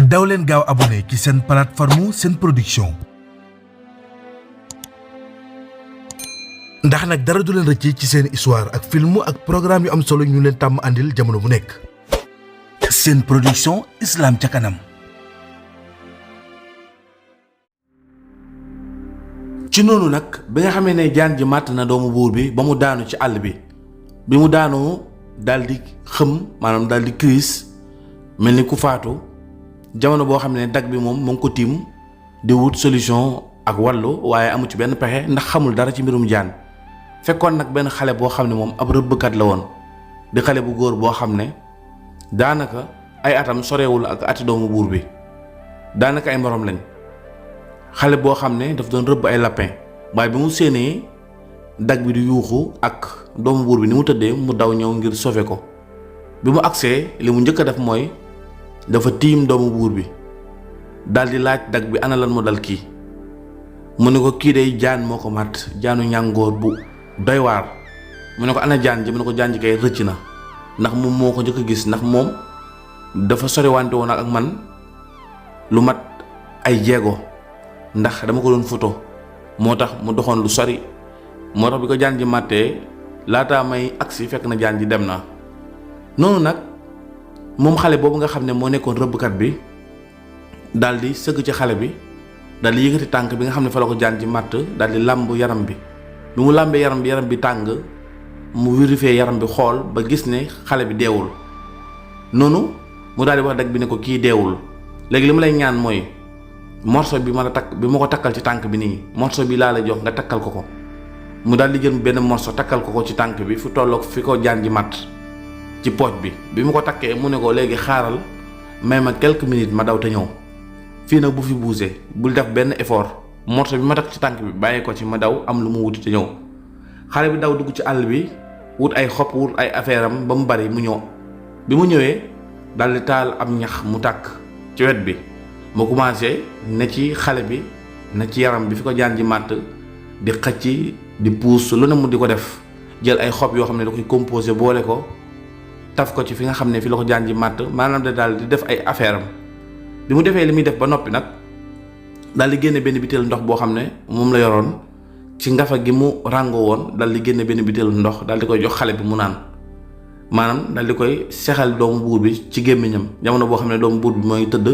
daw leen gaaw abonné ci seen plateforme Sen Production ndax nag dara du leen rëcc ci seen histoire ak film ak programme yu am solo ñu leen tàmm andil jamono bu nekk. Sen Production, Islam ca kanam. ci noonu nag bi nga xamee ne jaan ji màtt na doomu buur bi ba mu daanu ci àll bi mu daanoo daal di xëm maanaam daal di crise mel ni ku faatu jamono boo xam ne dag bi moom mu ngi ko tiim di wut solution ak wàllu waaye amu ci benn pexe ndax xamul dara ci mbirum jaan. fekkoon nag benn xale boo xam ne moom ab rëbbkat la woon di xale bu góor boo xam ne daanaka ay atam sorewul ak ati doomu buur bi daanaka ay morom lañ. xale boo xam ne daf doon rëbb ay lapin waaye bi mu séenee dag bi di yuuxu ak doomu buur bi ni mu tëddee mu daw ñëw ngir sauver ko bi mu agsee li mu njëkk a def mooy dafa tiim doomu buur bi daal di laaj dag bi ana lan moo dal kii mu ne ko kii day jaan moo ko mat jaanu ñàngoor bu doy waar mu ne ko ana jaan ji mu ne ko jaan ji kay rëcc na ndax moom moo ko njëkk a gis ndax moom dafa soriwante woon ak man lu mat ay jéego ndax dama ko doon photo moo tax mu doxoon lu sori moo tax bi ko jaan ji màttee laataa may agsi fekk na jaan ji dem na. noonu nag moom xale boobu nga xam ne moo nekkoon rëbbkat bi daal di sëgg ci xale bi daal di yëkkati tànk bi nga xam ne fa la ko jaan ji màtt daal di làmb yaram bi mu làmbee yaram bi tàng mu vérifier yaram bi xool ba gis ne xale bi deewul noonu mu daal di wax dag bi ne ko kii deewul léegi li ma lay ñaan mooy morso bi ma ko takkal ci tànk bi nii morso bi laa la jox nga takkal ko ko mu daal di jël benn morso takkal ko ci tànk bi fu tolloog fi ko jaan ji matt ci pooj bi mu ko takkee mu ne ko léegi xaaral may ma quelques minutes ma daw te ñëw fii nag bu fi bougé bul def benn effort morso bi ma takk ci tànk bi bàyyi ko ci ma daw am lu mu wuti te ñëw. xale bi daw dugg ci àll bi wut ay xob wut ay affaire am ba mu bari mu ñëw bi mu ñëwee daal di taal am ñax mu tàkk ci wet bi mu commencé ne ci xale bi ne ci yaram bi fi ko jaan ji màtt di xëcc di puus lu ne mu di ko def jël ay xob yoo xam ne da koy composé boole ko taf ko ci fi nga xam ne fi la ko jaan ji màtt maanaam da daal di def ay affaire am bi mu defee li muy def ba noppi nag daal di génne benn bitéel ndox boo xam ne moom la yoroon ci ngafa gi mu ràngoo woon daal di génne benn bitéel ndox daal di koy jox xale bi mu naan maanaam daal di koy sexal doomu buur bi ci gémmiñam jamono boo xam ne doomu buur bi mooy tëdd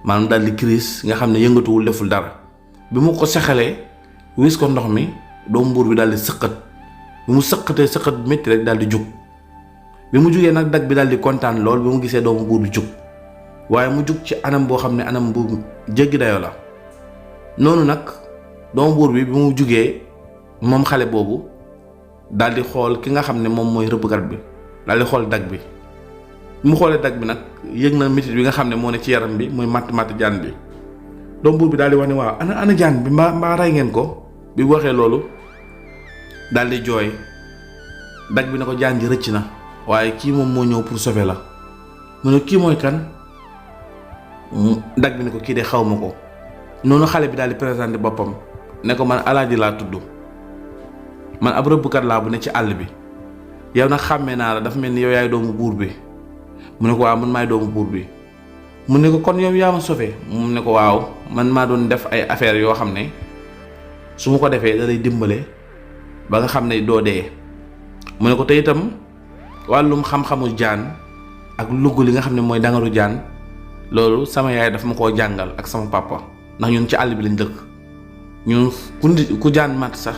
maanaam daal di crise nga xam ne yëngatuwul deful dara bi mu ko sexalee wis ko ndox mi doomu buur bi daal di sëqat bi mu sëqatee sëqat bu métti rek daal di jug bi mu jugee nag dag bi daal di kontaan lool bi mu gisee doomu buur bi jug waaye mu jug ci anam boo xam ne anam bu jéggi dayoo la. noonu nag doomu buur bi mu jugee moom xale boobu daal di xool ki nga xam ne moom mooy rëbbkat bi daal di xool dag bi mu xoolee dag bi nag yëg na métit bi nga xam ne moo ne ci yaram bi muy matt jaan bi doomu buur bi daal di wax ne waaw ana jaan bi mbaa rey ngeen ko bi mu waxee loolu daal di jooy dag bi ne ko jaan ji rëcc na waaye kii moom moo ñëw pour sauver la mu ne kii mooy kan dag bi ne ko kii de xaw ma ko noonu xale bi daal di présenté boppam ne ko man alaaji laa tudd man ab rëbbkat laa bu ne ci àll bi yow nag xàmmee naa la dafa mel ni yow yaay doomu buur bi mu ne ko waaw man maay doomu buur bi mu ne ko kon yow yaa ma sauvé mu ne ko waaw man maa doon def ay affaires yoo xam ne su ma ko defee da lay dimbale ba nga xam ne doo dee mu ne ko te itam wàllum xam-xamu jaan ak lugg li nga xam ne mooy dangaru jaan loolu sama yaay daf ma koo jàngal ak sama papa ndax ñun ci àll bi lañ dëkk ñun ku jaan mat sax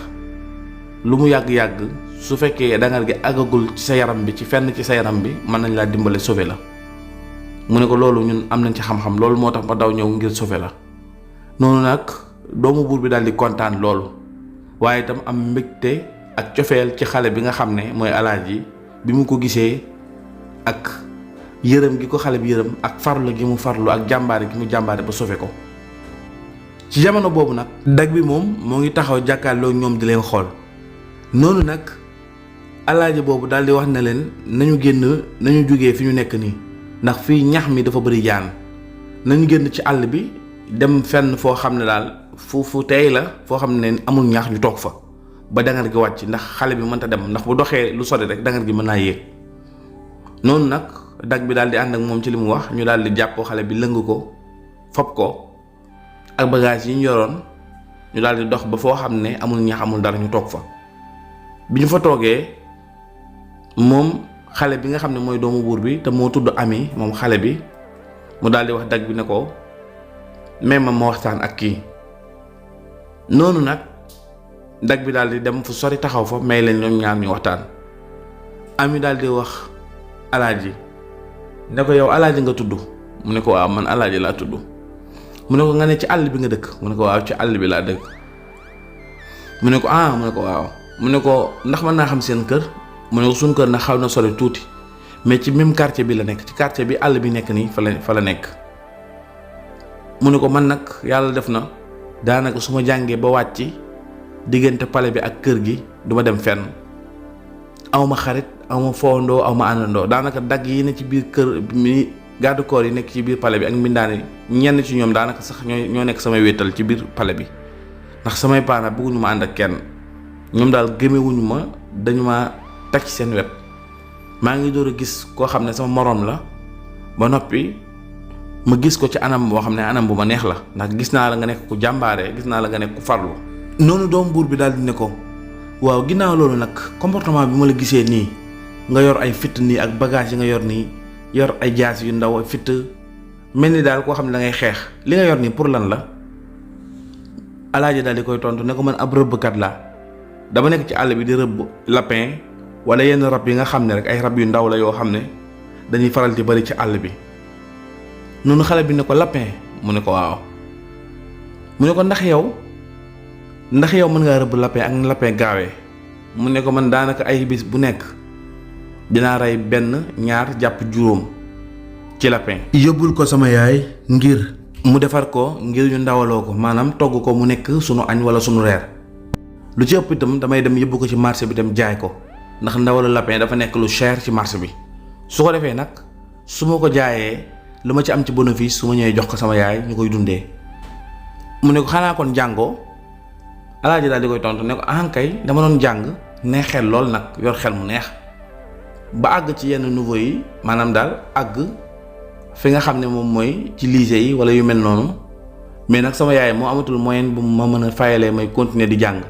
lu mu yàgg-yàgg su fekkee dangar gi àggagul ci sa yaram bi ci fenn ci sa yaram bi mën nañ laa dimbale sauver la mu ne ko loolu ñun am nañ ci xam-xam loolu moo tax ma daw ñëw ngir sauver la. noonu nag doomu buur bi daal di kontaan loolu waaye itam am mbégte ak cofeel ci xale bi nga xam ne mooy alaaji bi mu ko gisee ak yërëm gi ko xale bi yërëm ak farlu gi mu farlu ak jàmbaare gi mu jàmbaare ba sauver ko. ci jamono boobu nag dag bi moom moo ngi taxaw jàkkaarloo ñoom di leen xool noonu nag alaaji boobu daal di wax ne leen nañu génn nañu jógee fi ñu nekk nii ndax fii ñax mi dafa bëri jaan nañu génn ci àll bi dem fenn foo xam ne daal fu tey la foo xam ne amul ñax ñu toog fa ba dangar gi wàcc ndax xale bi mënta dem ndax bu doxee lu sori rek dangar gi mën naa yéeg noonu nag dag bi daal di ànd ak moom ci li mu wax ñu daal di jàpp xale bi lëng ko fob ko ak bagage yi ñu yoroon ñu daal di dox ba foo xam ne amul ñax amul dara ñu toog fa. bi ñu fa toogee moom xale bi nga xam ne mooy doomu buur bi te moo tudd Ami moom xale bi mu daal di wax dag bi ne ko même ma waxtaan ak kii. noonu nag dag bi daal di dem fu sori taxaw fa may leen ñoom ñaar ñu waxtaan. Ami daal di wax alaaji ne ko yow alaaji nga tudd mu ne ko waaw man alaaji laa tudd. mu ne ko nga ne ci àll bi nga dëkk mu ne ko waaw ci àll bi laa dëkk. mu ne ko mu ne ko waaw mu ne ko ndax mën naa xam seen kër mu ne ko suñ kër nag xaw na sori tuuti mais ci même quartier bi la nekk ci quartier bi àll bi nekk nii fa la nekk. mu ne ko man nag yàlla def na daanaka su ma jàngee ba wàcc diggante pale bi ak kër gi duma dem fenn awma xarit awma foondoo awma àndandoo daanaka dagg yi ne ci biir kër mi garde corps yi nekk ci biir pale bi ak mbindaan yi ñenn ci ñoom daanaka sax ñoo nekk samay wéetal ci biir pale bi ndax samay paana bëgguñu ma ànd ak kenn ñoom daal gëmewuñu ma dañu ma teg ci seen wet. maa ngi door a gis koo xam ne sama moroom la ba noppi ma gis ko ci anam boo xam ne anam bu ma neex la ndax gis naa la nga nekk ku jàmbaare gis naa la nga nekk ku farlu. noonu doomu buur bi daal di ne ko waaw ginnaaw loolu nag comportement bi ma la gisee nii nga yor ay fitt nii ak bagage yi nga yor nii yor ay jaas yu ndaw fitt mel ni daal koo xam ne da ngay xeex li nga yor nii pour lan la. alaaji daal di koy tontu ne ko man ab rëbbkat laa dama nekk ci àll bi di rëbb lapin wala yenn rab yi nga xam ne rek ay rab yu ndaw la yoo xam ne dañuy faral di bari ci àll bi. noonu xale bi ne ko lapin mu ne ko waaw mu ne ko ndax yow mën ngaa rëbb lapin ak lapin gaawee mu ne ko man daanaka ay bis bu nekk dinaa rey benn ñaar jàpp juróom ci lapin. yóbbul ko sama yaay ngir mu defar ko ngir ñu ndawaloo ko maanaam togg ko mu nekk sunu añ wala sunu reer lu ci ëpp itam damay dem yóbbu ko ci marché bi dem jaay ko ndax ndawalu lapin dafa nekk lu cher ci marché bi su ko defee nag su ma ko jaayee lu ma ci am ci bénéfice su ma ñëwee jox ko sama yaay ñu koy dundee. mu ne ko xanaa kon jàngoo alaaji daal di koy tontu ne ko kay dama doon jàng neex xel lool nag yor xel mu neex ba àgg ci yenn niveau yi maanaam daal àgg fi nga xam ne moom mooy ci lycée yi wala yu mel noonu mais nag sama yaay moo amatul moyen bu ma mën a fayalee may continuer di jàng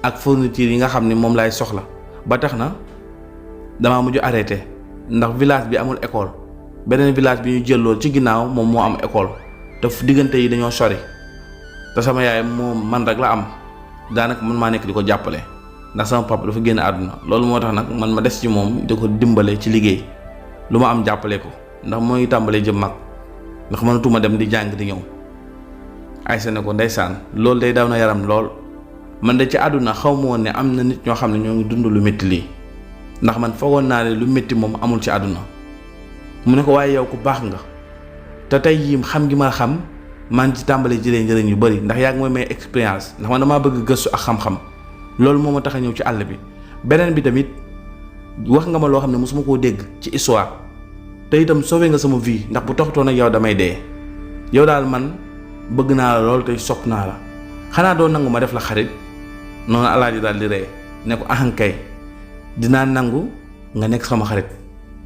ak fourniture yi nga xam ne moom laay soxla ba tax na damaa mujj arrêté ndax village bi amul école beneen village bi ñu jël lool ci ginnaaw moom moo am école te diggante yi dañoo sori te sama yaay moom man rek la am daanaka man maa nekk di ko jàppale ndax sama papa dafa génn àdduna loolu moo tax nag man ma des ci moom di ko dimbale ci liggéey lu ma am jàppale ko ndax mooy tàmbalee jëm mag ndax mënatuma dem di jàng di ñëw. Aysa ne ko ndeysaan loolu day daw na yaram lool man de ci àdduna xaw ma woon ne am na nit ñoo xam ne ñoo ngi dund lu métti lii ndax man foogoon naa ne lu métti moom amul ci àdduna. mu ne ko waaye yow ku baax nga te tey yii xam gi ma xam maa ngi ci tàmbalee jëlee njëriñ yu bari ndax yaa ngi mooy may expérience ndax man damaa bëgg gëstu ak xam-xam loolu moo ma tax a ñëw ci àll bi. beneen bi tamit wax nga ma loo xam ne mosuma koo dégg ci histoire te itam sauvé nga sama vie ndax bu toxtoon ak yow damay dee yow daal man bëgg naa la lool tey sopp naa la xanaa doo nangu ma def la xarit. noonu alaaji daal di ree ne ko kay dinaa nangu nga nekk sama xarit.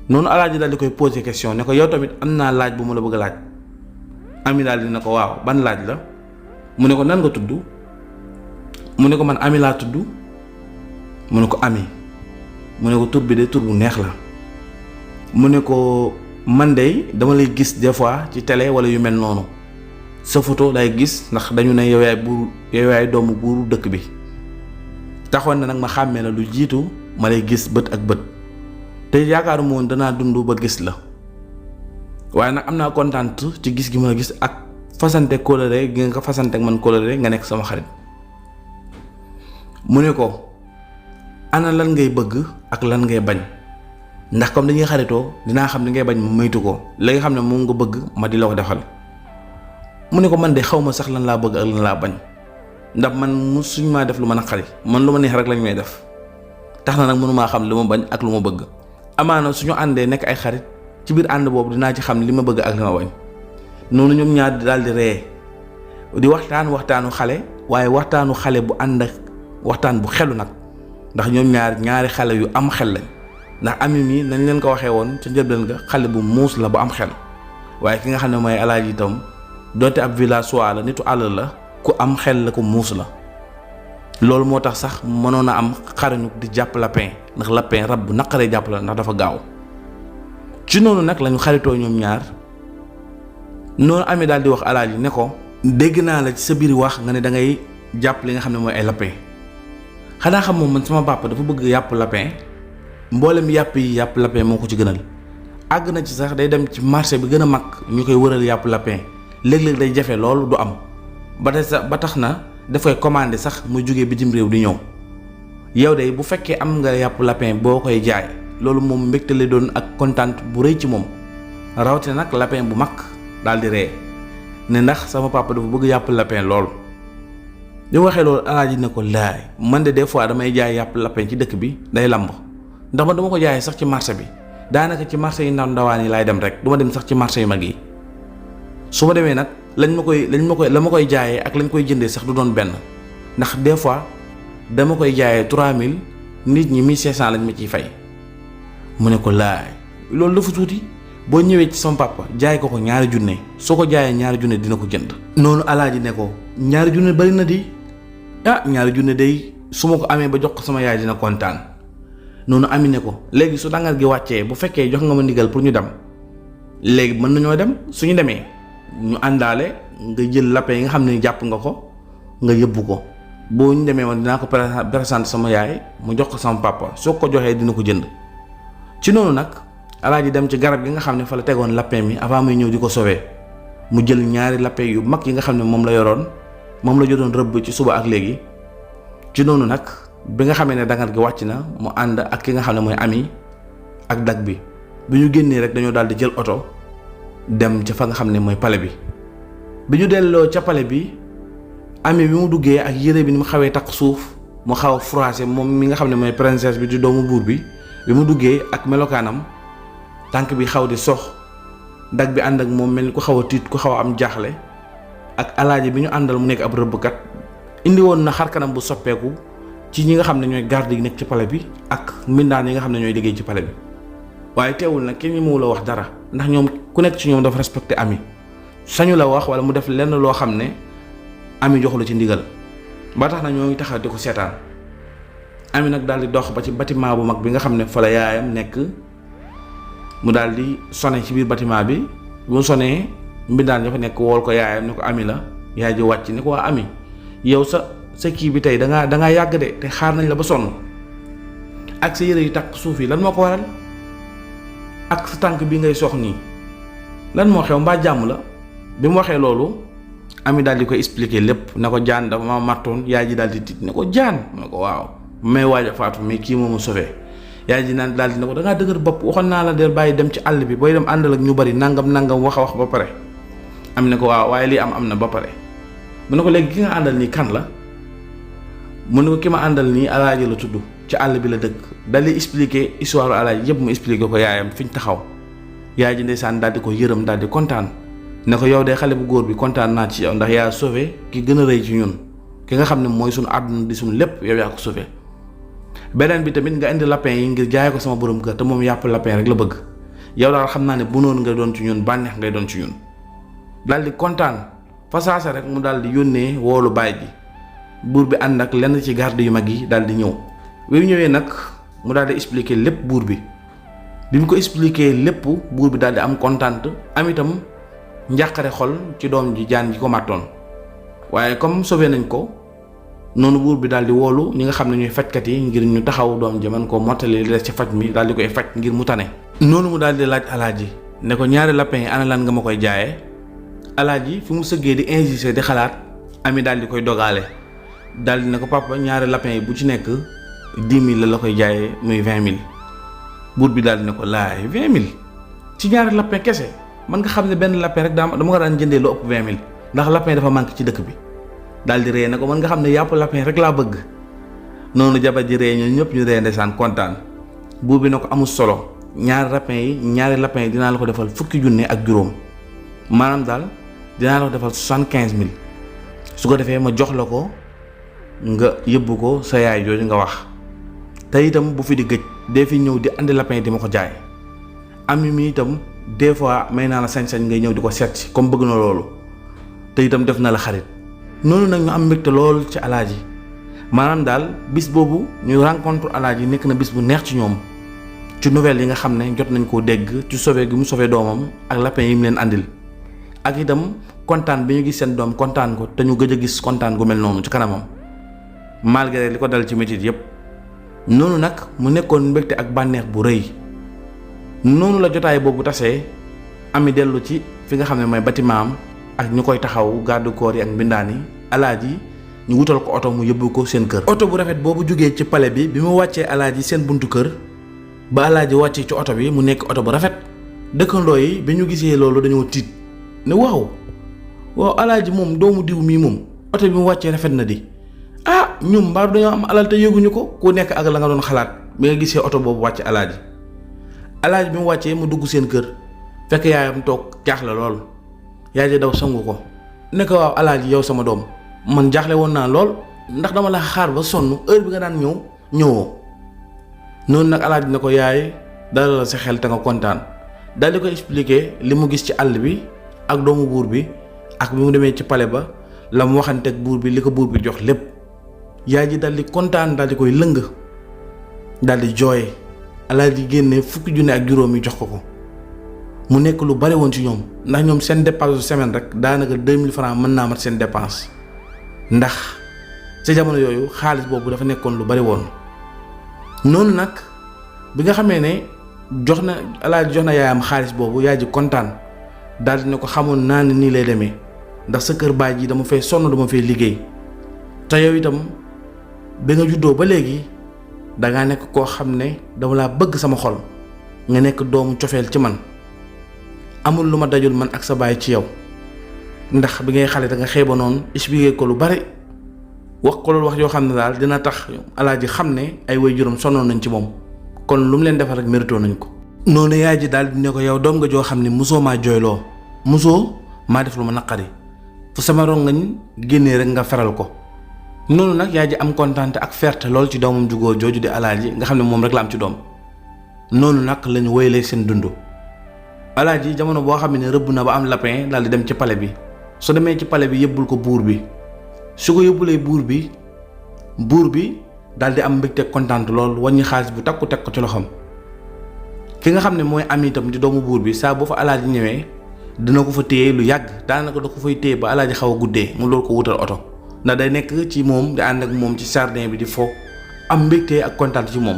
noonu alaaji daal di koy poser question ne ko yow tamit am naa laaj bu mu la bëgg a laaj. Ami daal di ne ko waaw ban laaj la mu ne ko nan nga tudd mu ne ko man Ami laa tudd mu ne ko Ami mu ne ko tur bi de tur bu neex la mu ne ko man de dama lay gis des fois ci télé wala yu mel noonu sa photo lay gis ndax dañu ne yow yaay doomu buuru dëkk bi taxoon na nag ma xàmmee la lu jiitu ma lay gis bët ak bët te yaakaaruma woon danaa dund ba gis la waaye nag am naa kontaan ci gis gi ma la gis ak fasante kóllëre gi nga ko fasante ak man kóllëre nga nekk sama xarit. mu ne ko ana lan ngay bëgg ak lan ngay bañ ndax comme dañuy xaritoo dinaa xam li ngay bañ ma moytu ko li nga xam ne moom nga bëgg ma di la ko defal. mu ne ko man de xaw ma sax lan laa bëgg ak lan laa bañ ndax man mu suñ maa def lu ma naqari man lu ma neex rek lañ may def tax na nag mënumaa xam li ma bañ ak lu ma bëgg. amaana suñu àndee nekk ay xarit ci biir ànd boobu dinaa ci xam li ma bëgg ak li ma bañ. noonu ñoom ñaar daal di ree di waxtaanu xale waaye waxtaanu xale bu ànd ak waxtaan bu xelu nag ndax ñoom ñaari xale yu am xel lañ ndax ami mi nañ leen ko waxee woon ca njëlbeen ga xale bu muus la bu am xel waaye ki nga xam ne mooy alaaji itam donte ab villageois la nitu àll la ku am xel la ku muus la loolu moo tax sax mënoon a am xarañu di jàpp lapin ndax lapin rab bu naqaree jàpp la ndax dafa gaaw ci noonu nag lañu xaritoo ñoom ñaar noonu ami daal di wax alaaji ne ko dégg naa la ci sa biir wax nga ne da ngay jàpp li nga xam ne mooy ay lapin xanaa xam moom man sama papa dafa bëgg yàpp lapin mboolem yàpp yi yàpp lapin moo ko ci gënal àgg na ci sax day dem ci marché bi gën a mag ñu koy wëral yàpp lapin léeg-léeg day jafe loolu du am ba tax na dafay commandé sax muy jógee bitim réew di ñëw yow de bu fekkee am nga yàpp lapin boo koy jaay loolu moom mbégte lay doon ak kontaan bu rëy ci moom rawatina nag lapin bu mag daal di ree ne ndax sama papa dafa bëgg yàpp lapin lool. di waxee loolu alaaji ne ko laay man de des fois damay jaay yàpp lapin ci dëkk bi day lamb ndax man dama ko jaayee sax ci marché bi daanaka ci marché yi ndaw ndawaan yi laay dem rek du ma dem sax ci marché yu mag yi su ma demee nag la ma koy jaayee ak lañ koy jëndee sax du doon benn ndax des fois dama koy jaayee 3000 nit ñi 1500 lañ ma ciy fay. mu ne ko laay loolu dafa tuuti boo ñëwee ci sama papa jaay ko ñaari junne soo ko jaayee ñaari junne dina ko jënd. noonu alaaji ne ko ñaari junne bari na di ñaari junne day su ma ko amee ba jox ko sama yaay dina kontaan noonu ami ne ko léegi su dangar gi wàccee bu fekkee jox nga ma ndigal pour ñu dem léegi mën nañoo dem suñu demee ñu àndaale nga jël lapin yi nga xam ne jàpp nga ko nga yëbbu ko boo ñu demee woon dinaa ko présenter sama yaay mu jox ko sama papa soo ko joxee dina ko jënd. ci noonu nag alaaji dem ci garab gi nga xam ne fa la tegoon lapin mi avant muy ñëw di ko sauver mu jël ñaari lapin yu mag yi nga xam ne moom la yoroon moom la jotoon rëbb ci suba ak léegi. ci noonu nag bi nga xamee ne dangar gi wàcc na mu ànd ak ki nga xam ne mooy ami ak dag bi ñu génnee rek dañoo daal di jël oto dem ca fa nga xam ne mooy pale bi ñu delloo ca pale bi ami bi mu duggee ak yére bi ni mu xawee takk suuf mu xaw a froissé moom mi nga xam ne mooy princesse bi di doomu buur bi mu duggee ak melokaanam tànk bi xaw di sox dag bi ànd ak moom mel ni ku xaw a tiit ku xaw a am jaaxle ak alaaji bi ñu àndal mu nekk ab rëbbkat indi woon na xar kanam bu soppeeku ci ñi nga xam ne ñooy garde yi nekk ci pale bi ak mbindaan yi nga xam ne ñooy liggéey ci pale bi waaye teewul nag kenn ñi mu la wax dara ndax ñoom ku nekk ci ñoom dafa respecté ami sañu la wax wala mu def lenn loo xam ne ami joxu la ci ndigal ba tax na ñoo ngi taxaw di ko seetaan ami nag daal di dox ba ci bâtiment bu mag bi nga xam ne fa la yaayam nekk mu daal di sone ci biir bâtiment bi bu sonee mbindaan ña fa nekk wool ko yaayam ne ko ami la yaay ji wàcc ne ko waa ami yow sa kii bi tey dangaa yàgg de te xaar nañ la ba sonn ak sa yére yu takk suuf yi lan moo ko waral ak sa tànk bi ngay sox nii lan moo xew mbaa jàmm la. bi mu waxee loolu ami daal di koy expliquer lépp ne ko jaan dafa ma mattoon yaay ji daal di tiit ne ko jaan mu ne ko waaw may waaj a faatu mais kii moomu sauvé yaay ji naan daal di ne ko dangaa dëgër bopp waxoon naa la del bàyyi dem ci àll bi booy dem àndal ak ñu bari nangam wax a wax ba pare am ne ko waaw waaye lii am na ba pare mu ne ko léegi ki nga àndal nii kan la mu ne ko ki ma àndal nii alaaji la tudd ci àll bi la dëkk daal di expliquer histoire alaaji yëpp mu expliquer ko yaayam fi ñu taxaw yaay ji ndeysaan daal di ko yërëm daal di kontaan ne ko yow de xale bu góor bi kontaan naa ci yow ndax yaa sauvé ki gën a rëy ci ñun ki nga xam ne mooy suñu àdduna di suñu lépp yow yaa ko sauvé beneen bi tamit nga indi lapin yi ngir jaay ko sama borom kër te moom yàpp lapin rek la bëgg yow daal xam naa ne bu noonu nga doon ci ñun bànneex ngay doon ci ñun daal di kontaan fa saasa rek mu daal di yónnee woolu baay ji buur bi ànd ak lenn ci garde yu mag yi daal di ñëw bi mu ñëwee nag mu daal di expliquer lépp buur bi mu ko expliquer lépp buur bi daal di am kontaan am itam njàqare xol ci doom ji jaan ji ko màttoon waaye comme sauvé nañ ko noonu buur bi daal di woolu ñi nga xam ne ñooy fajkat yi ngir ñu taxaw doom ji man ko mottali li des ci faj mi daal di koy faj ngir mu tane. noonu mu daal di laaj alaaji ne ko ñaari lapin yi ana lan nga ma koy jaayee alaaji fi mu sëggee di insister di xalaat ami daal di koy dogaale daal di ne ko papa ñaari lapin yi bu ci nekk 10 000 la koy jaayee muy 20 000 buur bi daal di ne ko laay 20 000 ci ñaari lapin kese. man nga xam ne benn lapin rek dama ko daan jëndee lu ëpp 20 000 ndax lapin dafa manqué ci dëkk bi daal di ree ne ko man nga xam ne yàpp lapin rek laa bëgg noonu jabar ji ree ñun ñëpp ñu ree ndeysaan kontaan buur bi ne ko amul solo ñaari lapin yi dinaa la ko defal fukki junne ak juróom maanaam daal dinaa la ko defal 75 000 su ko defee ma jox la ko nga yëbbu ko sa yaay jooju nga wax te itam bu fi di gëj dee fi ñëw di andi lapin di ma ko jaay. Ami mi itam des fois may naa la sañ-sañ ngay ñëw di ko seet si comme bëgg na loolu te itam def na la xarit. noonu nag ñu am mbégte lool ci alaaji maanaam daal bis boobu ñu rencontre alaaji nekk na bis bu neex ci ñoom ci nouvelle yi nga xam ne jot nañ koo dégg ci sauvé gi mu sauvé doomam ak lapin yi mu leen andil ak itam kontaan bi ñu gis seen doom kontaan ko te ñu gëj a gis kontaan gu mel noonu ci kanamam malgré li ko dal ci métit yépp. noonu nag mu nekkoon mbégte ak bànneex bu rëy noonu la jotaay boobu tasee Ami dellu ci fi nga xam ne mooy bâtiment am ak ñu koy taxaw garde corps yi ak mbindaan yi alaaji ñu wutal ko oto mu yóbbu ko seen kër. oto bu rafet boobu jógee ci palais bi mu wàccee alaaji seen buntu kër ba alaaji wàccee ci oto bi mu nekk oto bu rafet dëkkandoo yi bi ñu gisee loolu dañoo tiit ne waaw alaaji moom doomu diw mii moom oto bi mu wàccee rafet na di ñum mbaa dañoo am alal te yëguñu ko ku nekk ak la nga doon xalaat bi nga gisee oto boobu wàcce alaaji bi mu wàccee mu dugg seen kër fekk yaayam toog jaaxle lool yaay ji daw sangu ko ne ko waaw alaaji yow sama doom man jaaxle woon naa lool ndax dama la xaar ba sonn heure bi nga daan ñëw ñëwoo. noonu nag alaaji ne ko yaay dalal la sa xel te nga kontaan daal di ko expliquer li mu gis ci àll bi ak doomu buur bi ak bi mu demee ci palais ba la mu waxanteeg buur bi li ko buur bi jox lépp. yaay ji daal di kontaan daal di koy lëng daal di jooy alaaji génne 10 junni ak juróom yi jox ko mu nekk lu bari woon ci ñoom ndax ñoom seen dépense semaine rek daanaka 2000 francs mën naa mat seen dépense ndax ca jamono yooyu xaalis boobu dafa nekkoon lu bari woon. noonu nag bi nga xamee ne alaaji jox na yaayam xaalis boobu yaay ji kontaan daal di ne ko xamoon naa ne nii lay demee ndax sa kër baay ji dama fay sonn dama fay liggéey te yow itam ba nga juddoo ba léegi dangaa nekk koo xam ne dama laa bëgg sama xol nga nekk doomu cofeel ci man amul lu ma dajul man ak sa baay ci yow ndax bi ngay xale da nga xeeba noonu expliqué ko lu bari wax ko loolu wax yoo xam ne daal dina tax alaaji xam ne ay waajuram sonnoon nañ ci moom kon lu mu leen defal rek mérito nañ ko. noonu yaay ji daal di ne ko yow doom nga joo xam ne mosoo maa jooyloo mosoo maa def lu ma naqari fu sama rongañ génnee rek nga feral ko. noonu nag yaay ji am kontaan ak fierté lool ci doomam ju góor jooju di alaaji nga xam ne moom rek la am ci doom. noonu nag lañu wéyalee seen dund alaaji jamono boo xam ne rëbb na ba am lapin daal di dem ci palais bi su demee ci palais bi yëbbul ko buur bi su ko yóbbulee buur bi daal di am mbégte kontaan lool wàññi xaalis bu takku teg ko ci loxoom. ki nga xam ne mooy am itam di doomu buur bi saa boo fa alaaji ñëwee dina ko fa téye lu yàgg daanaka da ko fay téye ba alaaji xaw a guddee mu loolu ko wutal oto. ndax day nekk ci moom di ànd ak moom ci jardin bi di fo am mbégte ak kontaan ci moom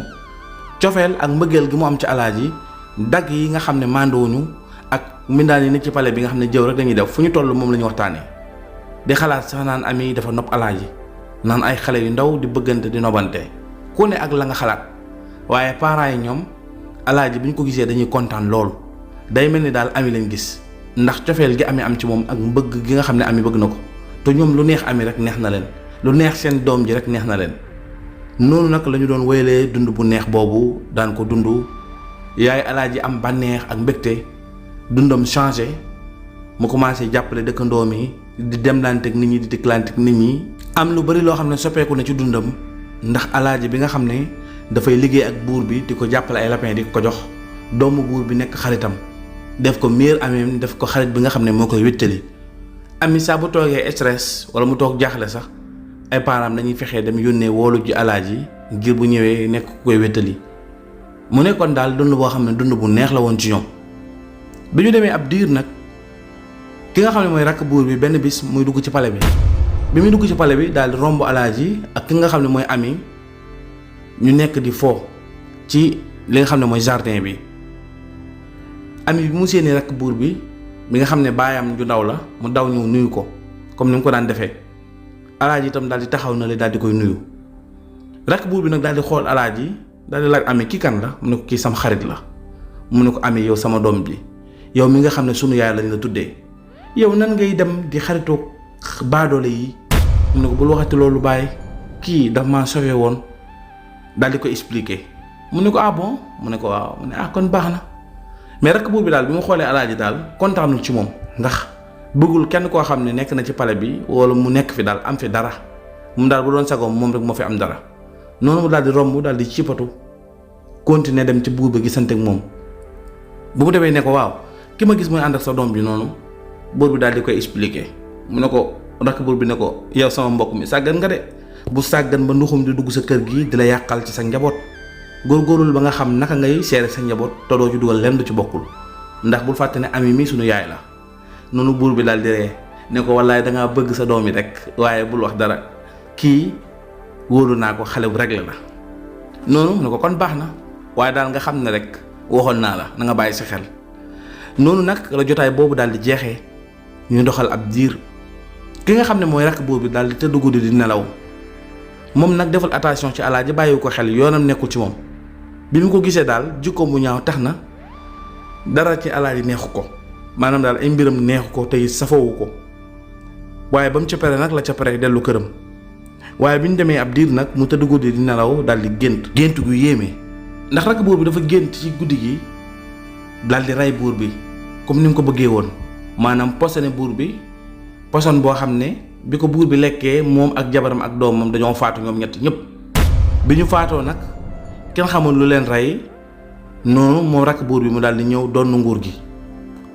cofeel ak mbëggeel gi mu am ci alaaji dagg yi nga xam ne màndoowuñu ak mbindaan yi ne ci palais bi nga xam ne jëw rek dañuy def fu ñu toll moom la ñu waxtaanee di xalaat sax naan Ami dafa nopp alaaji naan ay xale yu ndaw di bëggante di nobante ku ne ak la nga xalaat waaye parents yi ñoom alaaji bi ñu ko gisee dañuy kontaan lool day mel ni daal Ami lañ gis ndax cofeel gi Ami am ci moom ak mbëgg gi nga xam ne Ami bëgg na ko te ñoom lu neex Ami rek neex na leen lu neex seen doom ji rek neex na leen. noonu nag la ñu doon wéyalee dund bu neex boobu daan ko dund yaay alaaji am bànneex ak mbégte dundam changé mu commencé jàppale dëkkandoo mi di demlante ak nit ñi di dikkalante ak nit ñi. am lu bari loo xam ne soppeeku na ci dundam ndax alaaji bi nga xam ne dafay liggéey ak buur bi di ko jàppale ay lapin di ko jox doomu buur bi nekk xaritam def ko meilleur ami def ko xarit bi nga xam ne moo koy wéttali. Ami saa bu toogee stress wala mu toog jaaxle sax ay parents dañuy fexee dem yónnee woolu ji alaaji ngir bu ñëwee nekk ku koy wéttali mu nekkoon daal dund boo xam ne dund bu neex la woon ci ñoom. bi ñu demee ab diir nag ki nga xam ne mooy rakk buur bi benn bis muy dugg ci palais bi muy dugg ci palais bi daal di romb alaaji ak ki nga xam ne mooy Ami ñu nekk di fo ci li nga xam ne mooy jardin bi. Ami bi mu séenee rakk buur bi nga xam ne baayam ju ndaw la mu daw ñëw nuyu ko comme ni mu ko daan defee alaaji itam daal di taxaw na le daal di koy nuyu. rakk buur bi nag daal di xool alaaji daal di laaj Ami kii kan la mu ne ko kii sam xarit la mu ne ko Ami yow sama doom bi yow mi nga xam ne sunu yaay lañ la tuddee yow nan ngay dem di xaritoog baadoole yi mu ne ko bul waxati loolu bàyyi kii daf maa sauvé woon daal di ko expliquer mu ne ko ah bon mu ne ko waaw mu ne ah kon baax na. mais rakk buur bi daal bi mu xoolee alaaji daal kontaanul ci moom ndax bëggul kenn koo xam ne nekk na ci palais bi wala mu nekk fi daal am fi dara moom daal bu doon sagoom moom rek moo fi am dara noonu mu daal di romb daal di cippatu continuer dem ci buur bi gisante ak moom. bu mu demee ne ko waaw ki ma gis mooy ànd ak sa doom bi noonu buur bi daal di koy expliquer mu ne ko rakk buur bi ne ko yow sama mbokk mi sàggan nga de bu sàggan ba nduxum di dugg sa kër gi di la yàqal ci sa njaboot góorgóorlu ba nga xam naka ngay seere sa njaboot te doo ci dugal lenn du ci bokkul ndax bul fàtte ne ami mi sunu yaay la. noonu buur bi daal di ree ne ko wallaay dangaa bëgg sa doom yi rek waaye bul wax dara kii wóolu naa ko xale bu réglé la. noonu mu ne ko kon baax na waaye daal nga xam ne rek waxoon naa la na nga bàyyi sa xel. noonu nag la jotaay boobu daal di jeexee ñu doxal ab diir ki nga xam ne mooy rakk buur bi daal di tëdd guddi di nelaw moom nag defal attention ci alaaji bàyyi ko xel yoonam nekkul ci moom bi mu ko gisee daal jikkoom bu ñaaw tax na dara ci alaaji neexu ko maanaam daal ay mbiram neexu ko tey safawu ko waaye ba mu ca pare nag la ca pare dellu këram waaye bi ñu demee ab diir nag mu tëdd guddi di nelaw daal di gént gu yéeme ndax rakk buur bi dafa gént ci guddi gi daal di rey buur bi comme ni mu ko bëggee woon maanaam posone buur bi poson boo xam ne bi ko buur bi lekkee moom ak jabaram ak doomam dañoo faatu ñoom ñett ñëpp bi ñu faatoo nag kenn xamul lu leen rey noonu moom rakk buur bi mu daal di ñëw donn nguur gi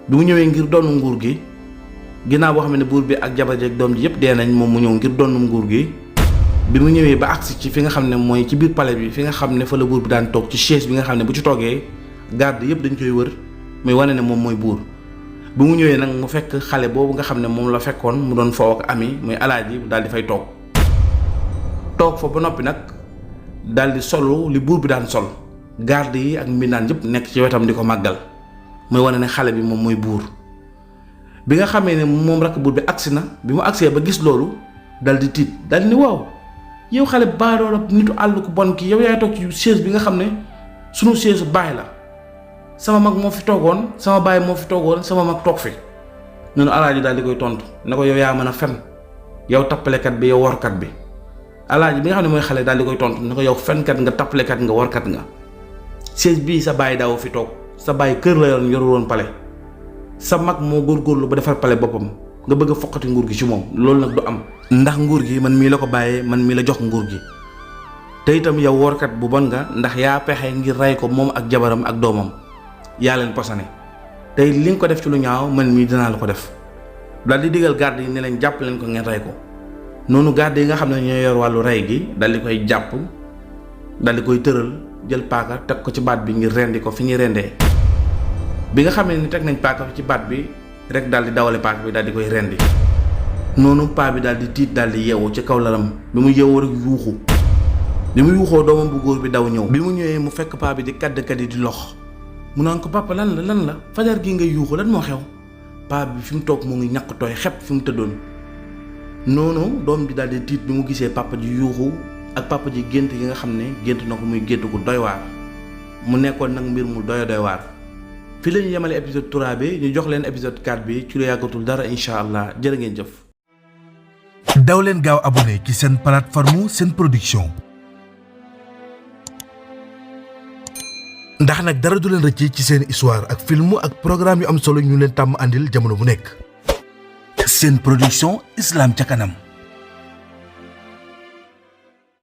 bi mu ñëwee ngir donn nguur gi ginnaaw boo xam ne buur bi ak jabar ji ak doom ji yëpp dee nañ moom mu ñëw ngir donn nguur gi bi mu ñëwee ba agsi ci fi nga xam ne mooy ci biir palais bi fi nga xam ne fa la buur bi daan toog ci chaise bi nga xam ne bu ci toogee garde yëpp dañ koy wër muy wane ne moom mooy buur bi mu ñëwee nag mu fekk xale boobu nga xam ne moom la fekkoon mu doon foo ak ami muy alaaji daal di fay toog fa ba noppi nag daal di solu li buur bi daan sol garde yi ak mbindaan yëpp nekk ci wetam di ko màggal muy wane ne xale bi moom mooy buur bi nga xamee ne moom rakk buur bi agsi na bi mu agsee ba gis loolu daal di tiit daal di ne waaw yow xale baadoo la nitu àll ku bon ki yow yaay toog ci chaise bi nga xam ne sunu chaise baay la sama mag moo fi toogoon sama baay moo fi toogoon sama mag toog fi noonu alaaji daal di koy tontu ne ko yow yaa mën a fen yow tappalekat bi yow workat bi alaaji bi nga xam ne mooy xale daal di koy tontu ne ko yow fenkat nga tappalekat nga workat nga chaise bii sa baay daaw fi toog sa baay kër la yoon yorul woon pale sa mag moo góorgóorlu ba defar pale boppam nga bëgg a foqati nguur gi ci moom loolu nag du am ndax nguur gi man mii la ko bàyyee man mii la jox nguur gi te itam yow workat bu bon nga ndax yaa pexe ngir rey ko moom ak jabaram ak doomam yaa leen posone tey li nga ko def ci lu ñaaw man mii dinaa la ko def daal di digal garde yi ne leen jàpp leen ko ngeen rey ko noonu garde yi nga xam ne ñoo yor wàllu rey gi dal di koy jàpp dal di koy tëral jël paaka teg ko ci baat bi ngir rendi ko fi ñuy rendee bi nga xam ne ni teg nañ paaka ci baat bi rek daal di dawale paaka bi daal di koy rendi noonu paa bi daal di tiit daal di yeewu ci kaw lalam bi mu yeewu rek yuuxu bi mu yuuxoo doomam bu góor bi daw ñëw bi mu ñëwee mu fekk paa bi di kadd yi di lox mu naan ko papa lan la fajar gi ngay yuuxu lan moo xew paa bi fi mu toog mu ngi ñàkk tooy xepp fi mu tëddoon noonu doom bi daal di tiit bi mu gisee papa ji yuuxu ak papa ji gént yi nga xam ne gént na ko muy gént gu doy waar mu nekkoon nag mbir mu doy waar fi la ñu yemale épisode 3 bi ñu jox leen épisode 4 bi ci lu yàggatul dara incha allah jërë ngeen jëf. daw leen gaaw abonné ci seen plateforme seen production ndax nag dara du leen rëcc ci seen histoire ak film ak programme yu am solo ñu leen tàmm àndil jamono bu nekk. seen production Islam ca kanam.